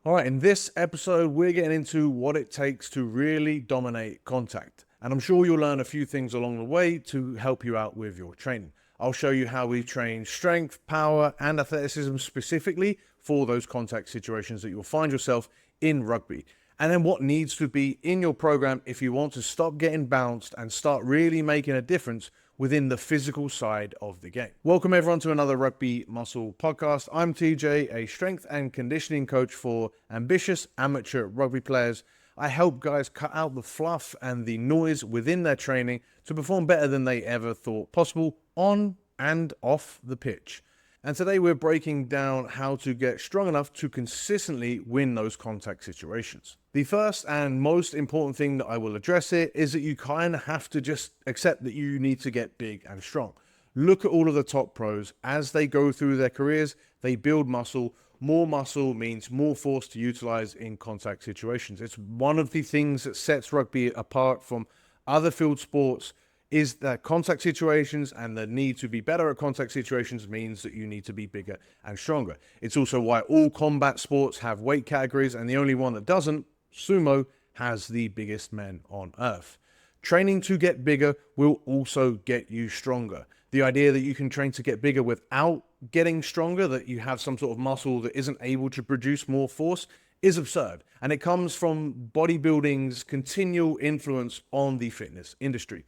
All right, in this episode, we're getting into what it takes to really dominate contact. And I'm sure you'll learn a few things along the way to help you out with your training. I'll show you how we train strength, power, and athleticism specifically for those contact situations that you'll find yourself in rugby. And then what needs to be in your program if you want to stop getting bounced and start really making a difference within the physical side of the game. Welcome everyone to another Rugby Muscle Podcast. I'm TJ, a strength and conditioning coach for ambitious amateur rugby players. I help guys cut out the fluff and the noise within their training to perform better than they ever thought possible on and off the pitch. And today we're breaking down how to get strong enough to consistently win those contact situations. The first and most important thing that I will address here is that you kind of have to just accept that you need to get big and strong. Look at all of the top pros. As they go through their careers, they build muscle. More muscle means more force to utilize in contact situations. It's one of the things that sets rugby apart from other field sports is that contact situations and the need to be better at contact situations means that you need to be bigger and stronger. It's also why all combat sports have weight categories, and the only one that doesn't, sumo, has the biggest men on earth. Training to get bigger will also get you stronger. The idea that you can train to get bigger without getting stronger, that you have some sort of muscle that isn't able to produce more force, is absurd. And it comes from bodybuilding's continual influence on the fitness industry.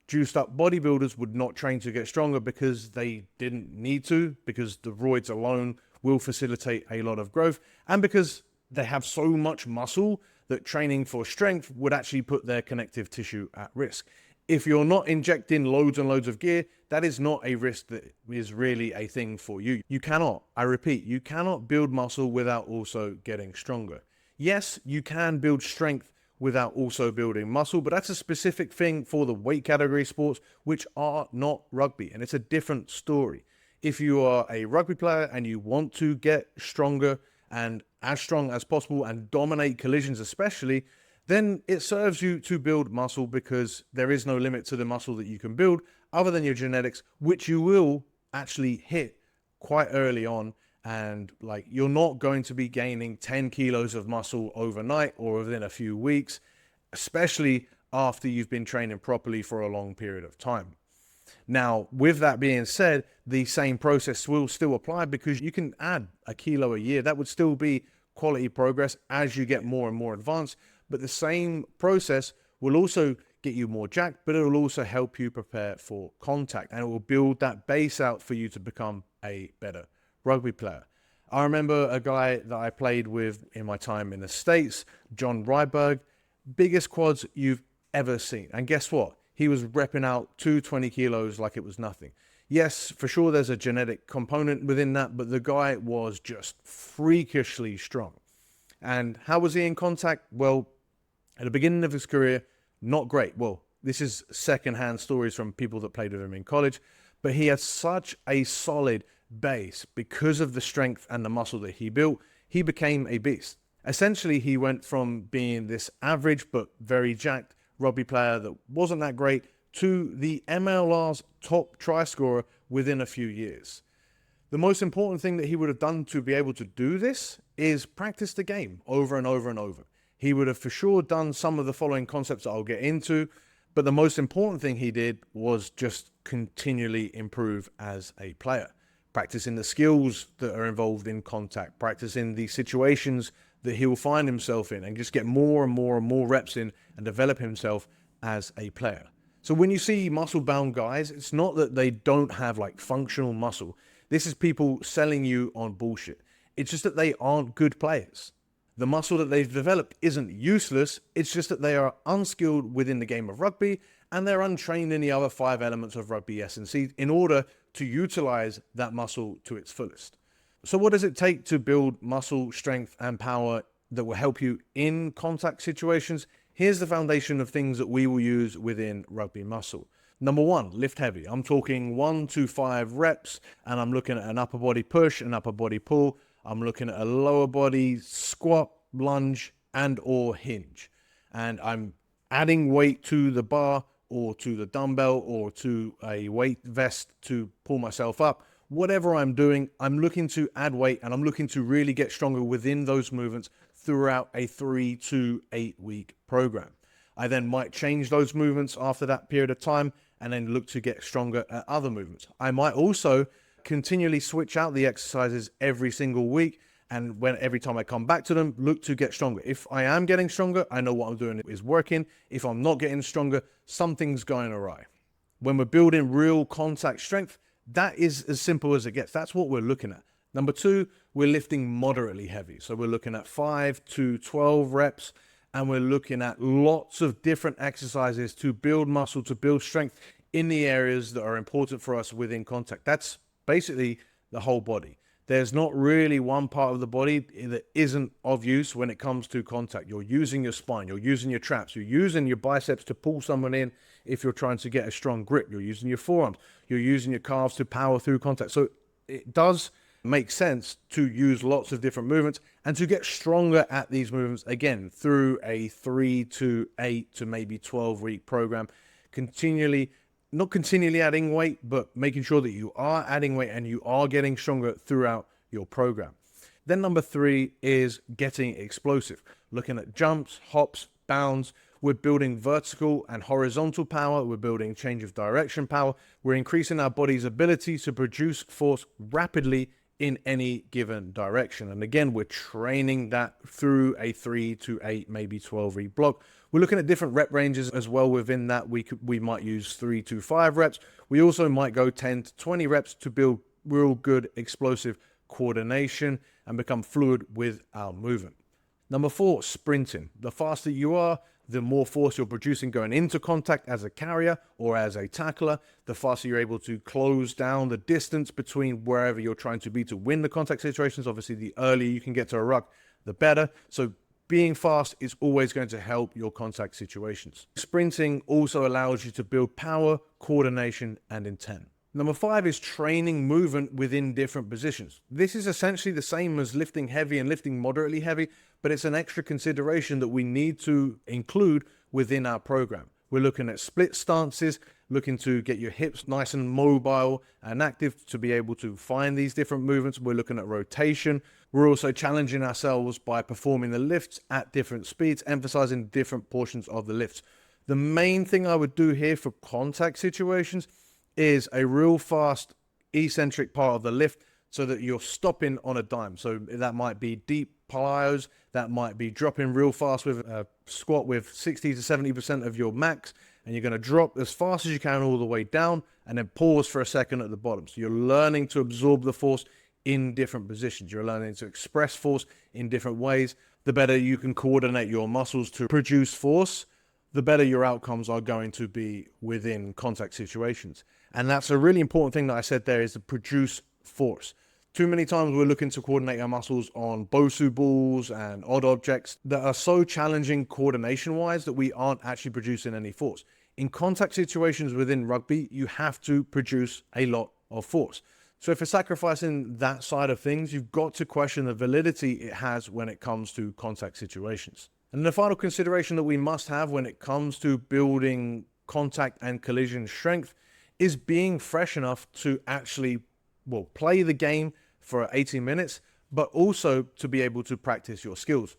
Juiced up bodybuilders would not train to get stronger because they didn't need to, because the roids alone will facilitate a lot of growth, and because they have so much muscle that training for strength would actually put their connective tissue at risk. If you're not injecting loads and loads of gear, that is not a risk that is really a thing for you. You cannot, I repeat, you cannot build muscle without also getting stronger. Yes, you can build strength without also building muscle, but that's a specific thing for the weight category sports, which are not rugby, and it's a different story. If you are a rugby player and you want to get stronger and as strong as possible and dominate collisions especially, then it serves you to build muscle because there is no limit to the muscle that you can build other than your genetics, which you will actually hit quite early on. And you're not going to be gaining 10 kilos of muscle overnight or within a few weeks, especially after you've been training properly for a long period of time. Now, with that being said, the same process will still apply because you can add a kilo a year. That would still be quality progress as you get more and more advanced. But the same process will also get you more jacked, but it will also help you prepare for contact, and it will build that base out for you to become a better rugby player. I remember a guy that I played with in my time in the States, John Ryberg, biggest quads you've ever seen. And guess what? He was repping out 220 kilos like it was nothing. Yes, for sure there's a genetic component within that, but the guy was just freakishly strong. And how was he in contact? Well, at the beginning of his career, not great. Well, this is secondhand stories from people that played with him in college, but he had such a solid base because of the strength and the muscle that he built. He became a beast. Essentially, he went from being this average but very jacked rugby player that wasn't that great to the MLR's top try scorer within a few years. The most important thing that he would have done to be able to do this is practice the game over and over and over. He would have for sure done some of the following concepts that I'll get into, but the most important thing he did was just continually improve as a player. Practicing the skills that are involved in contact, practicing the situations that he will find himself in, and just get more and more and more reps in and develop himself as a player. So when you see muscle-bound guys, it's not that they don't have functional muscle. This is people selling you on bullshit. It's just that they aren't good players. The muscle that they've developed isn't useless. It's just that they are unskilled within the game of rugby and they're untrained in the other 5 elements of rugby S&C in order to utilize that muscle to its fullest. So what does it take to build muscle, strength, and power that will help you in contact situations? Here's the foundation of things that we will use within Rugby Muscle. Number 1, lift heavy. I'm talking 1 to 5 reps, and I'm looking at an upper body push, an upper body pull. I'm looking at a lower body squat, lunge, and or hinge. And I'm adding weight to the bar or to the dumbbell or to a weight vest to pull myself up, Whatever I'm doing, I'm looking to add weight and I'm looking to really get stronger within those movements throughout a 3 to 8 week program. I then might change those movements after that period of time and then look to get stronger at other movements. I might also continually switch out the exercises every single week, and every time I come back to them, look to get stronger. If I am getting stronger, I know what I'm doing is working. If I'm not getting stronger, something's going awry. When we're building real contact strength, that is as simple as it gets. That's what we're looking at. Number 2, we're lifting moderately heavy. So we're looking at 5 to 12 reps, and we're looking at lots of different exercises to build muscle, to build strength in the areas that are important for us within contact. That's basically the whole body. There's not really one part of the body that isn't of use when it comes to contact. You're using your spine, you're using your traps, you're using your biceps to pull someone in if you're trying to get a strong grip, you're using your forearms, you're using your calves to power through contact. So it does make sense to use lots of different movements and to get stronger at these movements, again, through a 3 to 8 to maybe 12 week program, not continually adding weight, but making sure that you are adding weight and you are getting stronger throughout your program. Then number 3 is getting explosive. Looking at jumps, hops, bounds. We're building vertical and horizontal power. We're building change of direction power. We're increasing our body's ability to produce force rapidly in any given direction. And again, we're training that through a 3 to 8, maybe 12 week block. We're looking at different rep ranges as well. Within that, we might use 3 to 5 reps. We also might go 10 to 20 reps to build real good explosive coordination and become fluid with our movement. Number 4, sprinting. The faster you are, the more force you're producing going into contact as a carrier or as a tackler. The faster you're able to close down the distance between wherever you're trying to be to win the contact situations. Obviously, the earlier you can get to a ruck, the better. So being fast is always going to help your contact situations. Sprinting also allows you to build power, coordination, and intent. Number 5 is training movement within different positions. This is essentially the same as lifting heavy and lifting moderately heavy, but it's an extra consideration that we need to include within our program. We're looking at split stances, looking to get your hips nice and mobile and active to be able to find these different movements. We're looking at rotation. We're also challenging ourselves by performing the lifts at different speeds, emphasizing different portions of the lifts. The main thing I would do here for contact situations is a real fast eccentric part of the lift so that you're stopping on a dime. So that might be deep plyos, that might be dropping real fast with a squat with 60 to 70% of your max, and you're going to drop as fast as you can all the way down and then pause for a second at the bottom. So you're learning to absorb the force in different positions. You're learning to express force in different ways. The better you can coordinate your muscles to produce force, the better your outcomes are going to be within contact situations. And that's a really important thing that I said there, is to produce force. Too many times we're looking to coordinate our muscles on BOSU balls and odd objects that are so challenging coordination-wise that we aren't actually producing any force. In contact situations within rugby, you have to produce a lot of force. So if you're sacrificing that side of things, you've got to question the validity it has when it comes to contact situations. And the final consideration that we must have when it comes to building contact and collision strength is being fresh enough to actually, play the game for 80 minutes, but also to be able to practice your skills.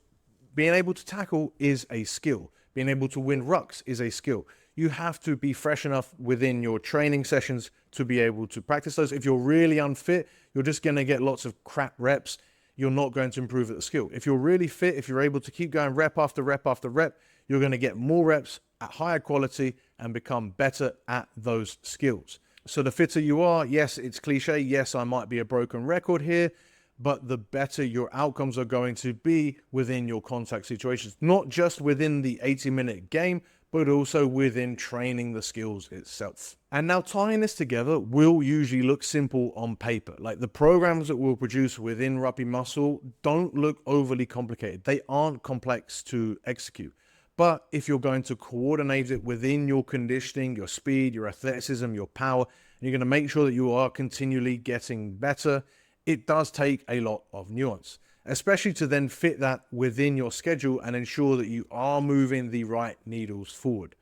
Being able to tackle is a skill. Being able to win rucks is a skill. You have to be fresh enough within your training sessions to be able to practice those. If you're really unfit, you're just going to get lots of crap reps. You're not going to improve at the skill. If you're really fit, if you're able to keep going rep after rep after rep, you're going to get more reps at higher quality and become better at those skills. So the fitter you are, yes, it's cliche. Yes, I might be a broken record here, but the better your outcomes are going to be within your contact situations, not just within the 80-minute game, but also within training the skills itself. And now tying this together will usually look simple on paper. Like the programs that we'll produce within Rugby Muscle don't look overly complicated. They aren't complex to execute. But if you're going to coordinate it within your conditioning, your speed, your athleticism, your power, and you're going to make sure that you are continually getting better, it does take a lot of nuance, especially to then fit that within your schedule and ensure that you are moving the right needles forward.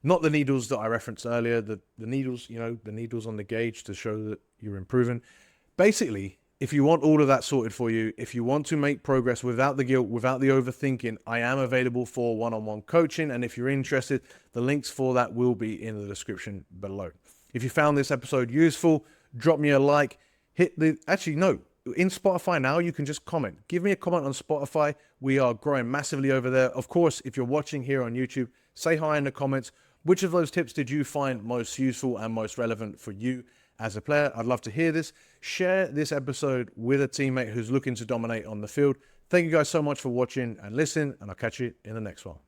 Not the needles that I referenced earlier, the needles, the needles on the gauge to show that you're improving. basically, if you want all of that sorted for you, if you want to make progress without the guilt, without the overthinking, I am available for one-on-one coaching. And if you're interested, the links for that will be in the description below. If you found this episode useful, drop me a like, in Spotify now, you can just comment. Give me a comment on Spotify. We are growing massively over there. Of course, if you're watching here on YouTube, say hi in the comments. Which of those tips did you find most useful and most relevant for you as a player? I'd love to hear this. Share this episode with a teammate who's looking to dominate on the field. Thank you guys so much for watching and listening, and I'll catch you in the next one.